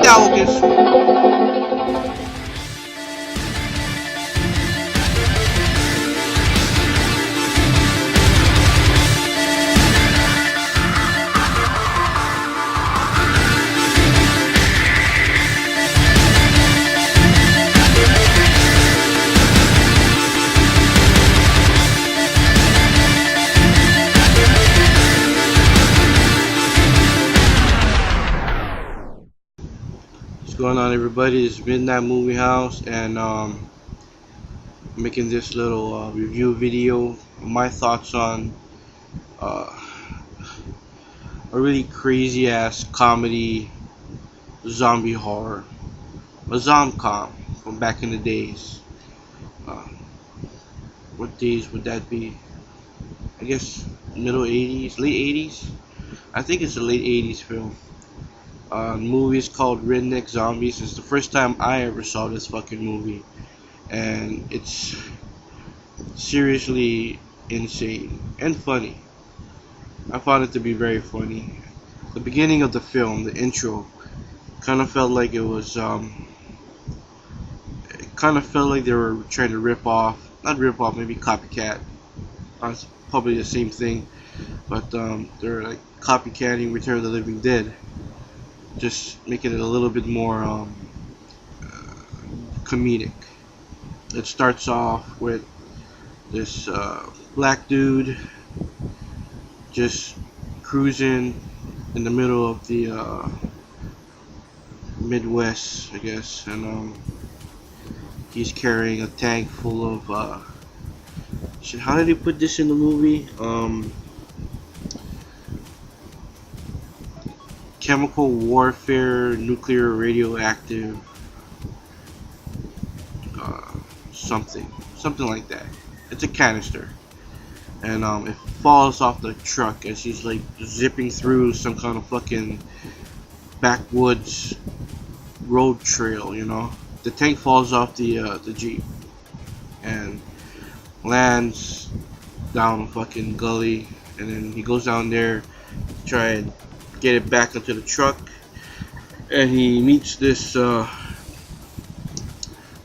August. What's going on, everybody? It's Midnight Movie House, and making this little review video. My thoughts on a really crazy ass comedy zombie horror, a zomcom from back in the days. Uh, what days would that be? I guess middle 80s, late 80s. I think it's a late 80s film. Movie is called Redneck Zombies. It's the first time I ever saw this fucking movie, and it's seriously insane and funny. I found it to be very funny. The beginning of the film, the intro, kind of felt like it was it kind of felt like they were trying to not rip off, maybe copycat. It's probably the same thing, but they're like copycatting Return of the Living Dead, just making it a little bit more comedic. It starts off with this black dude just cruising in the middle of the Midwest, I guess, and he's carrying a tank full of shit. How did he put this in the movie? Chemical warfare, nuclear, radioactive, something like that. It's a canister, and it falls off the truck as he's like zipping through some kind of fucking backwoods road trail. You know, the tank falls off the Jeep and lands down a fucking gully, and then he goes down there to try and get it back into the truck, and he meets this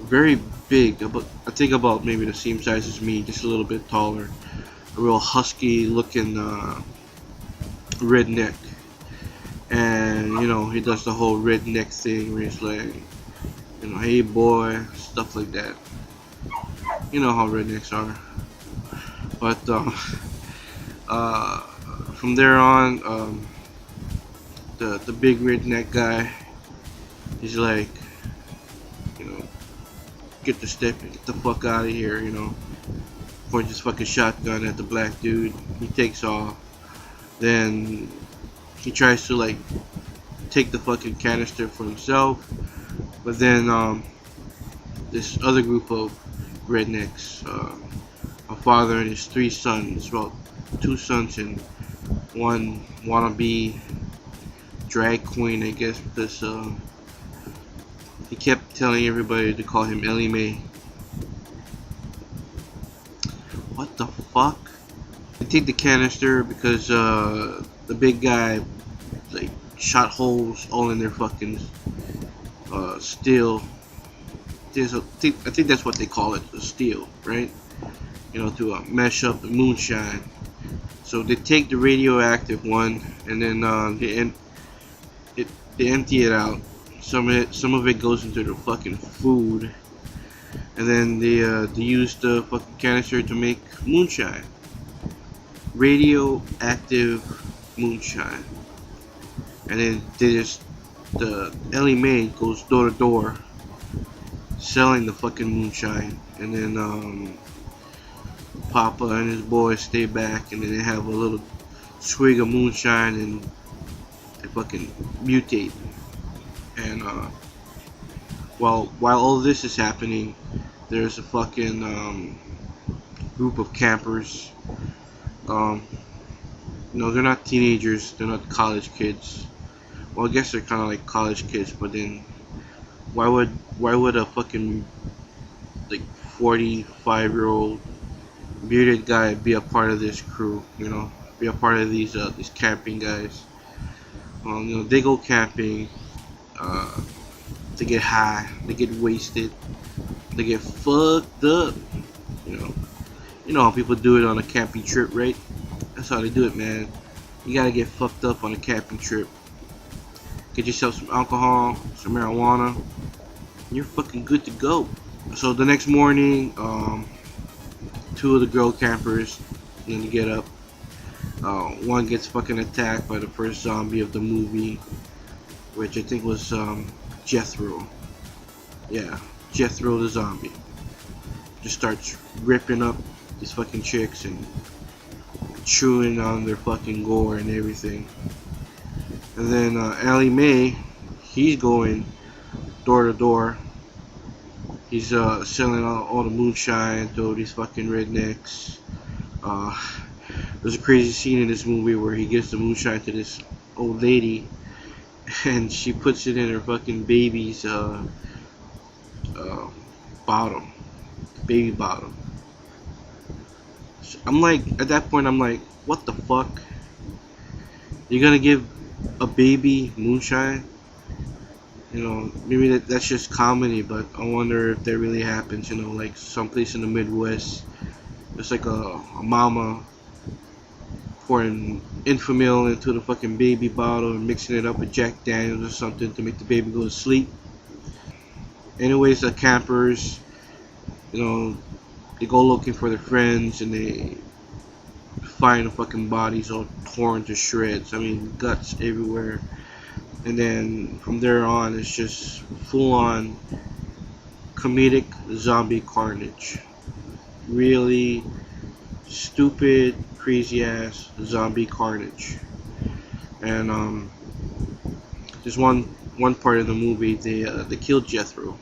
very big, I think about maybe the same size as me, just a little bit taller, a real husky looking redneck. And you know, he does the whole redneck thing where he's like, you know, hey boy, stuff like that. You know how rednecks are. But from there on, the big redneck guy, he's like, you know, get the fuck out of here, you know. Points his fucking shotgun at the black dude. He takes off. Then he tries to like take the fucking canister for himself, but then this other group of rednecks, a father and his 3 sons, well, 2 sons and one wannabe drag queen, I guess, because he kept telling everybody to call him Ellie Mae. What the fuck? They take the canister because the big guy like shot holes all in their fucking steel. I think that's what they call it, the steel, right? You know, to mesh up the moonshine. So they take the radioactive one, and then they empty it out. Some of it goes into the fucking food, and then they use the fucking canister to make moonshine, radioactive moonshine. And then the Ellie Mae goes door to door selling the fucking moonshine, and then Papa and his boys stay back, and then they have a little swig of moonshine, and they fucking mutate. And while all this is happening, there's a fucking group of campers. You know, they're not teenagers, they're not college kids. Well, I guess they're kind of like college kids, but then why would a fucking like 45-year-old bearded guy be a part of this crew? You know, be a part of these camping guys. You know, they go camping. Uh, they get high, they get wasted, they get fucked up. You know, you know how people do it on a camping trip, right? That's how they do it, man. You gotta get fucked up on a camping trip. Get yourself some alcohol, some marijuana, and you're fucking good to go. So the next morning, two of the girl campers, then get up. One gets fucking attacked by the first zombie of the movie, which I think was Jethro. Yeah, Jethro the zombie. Just starts ripping up these fucking chicks and chewing on their fucking gore and everything. And then Ellie Mae, he's going door to door. He's selling all the moonshine to all these fucking rednecks. There's a crazy scene in this movie where he gives the moonshine to this old lady, and she puts it in her fucking baby's bottom, baby bottom. So I'm like, at that point, I'm like, what the fuck? You're gonna give a baby moonshine? You know, maybe that's just comedy, but I wonder if that really happens. You know, like someplace in the Midwest, it's like a mama pouring Infamil into the fucking baby bottle and mixing it up with Jack Daniels or something to make the baby go to sleep. Anyways, the campers, you know, they go looking for their friends and they find the fucking bodies all torn to shreds. I mean, guts everywhere. And then from there on, it's just full on comedic zombie carnage. Really stupid, crazy ass zombie carnage. And there's one part of the movie they kill Jethro,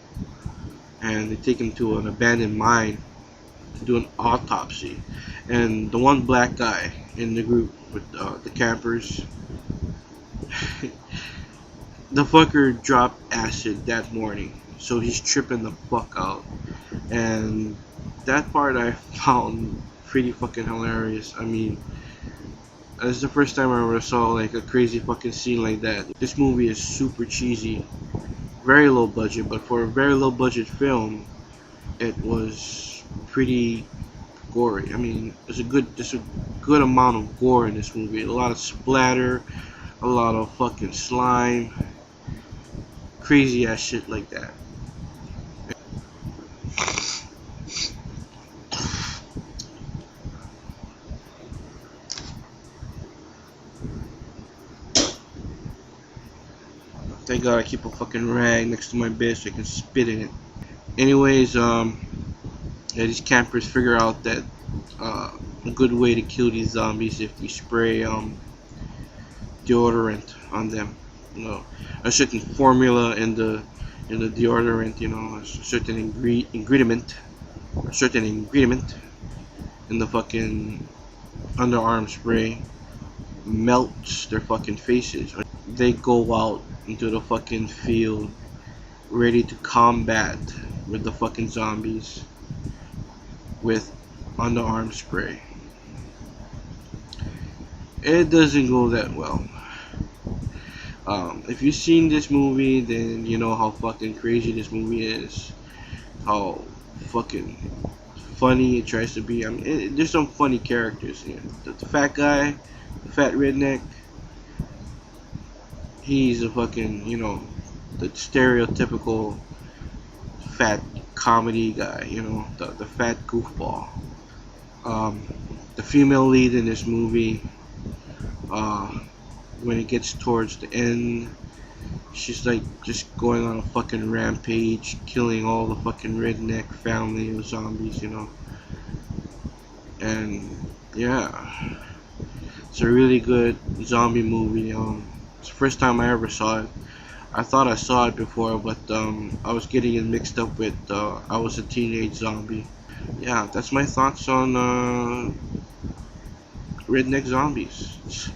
and they take him to an abandoned mine to do an autopsy. And the one black guy in the group with the campers, the fucker dropped acid that morning, so he's tripping the fuck out. And that part I found pretty fucking hilarious. I mean, it's the first time I ever saw like a crazy fucking scene like that. This movie is super cheesy, very low budget, but for a very low budget film, it was pretty gory. I mean, there's a good amount of gore in this movie. A lot of splatter, a lot of fucking slime, crazy ass shit like that. Thank God I keep a fucking rag next to my bed so I can spit in it. Anyways, yeah, these campers figure out that a good way to kill these zombies if you spray deodorant on them. You know, a certain formula in the deodorant. You know, a certain ingredient in the fucking underarm spray melts their fucking faces. They go out into the fucking field ready to combat with the fucking zombies with underarm spray. It doesn't go that well. If you've seen this movie, then you know how fucking crazy this movie is. How fucking funny it tries to be. I mean, there's some funny characters here. The fat guy, the fat redneck, he's a fucking, you know, the stereotypical fat comedy guy, you know, the fat goofball. The female lead in this movie, when it gets towards the end, she's like just going on a fucking rampage, killing all the fucking redneck family of zombies, you know. And yeah, it's a really good zombie movie. It's the first time I ever saw it. I thought I saw it before, but I was getting it mixed up with I Was a Teenage Zombie. Yeah, that's my thoughts on Redneck Zombies.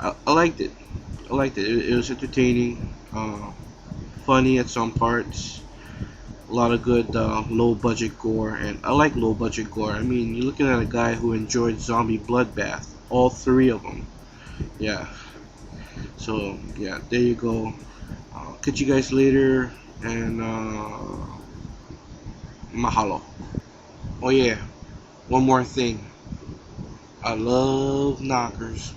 I liked it. I liked it. It was entertaining, funny at some parts. A lot of good low budget gore, and I like low budget gore. I mean, you're looking at a guy who enjoyed Zombie Bloodbath, all three of them. Yeah. So yeah, there you go. catch you guys later, and mahalo. Oh yeah, one more thing. I love knockers.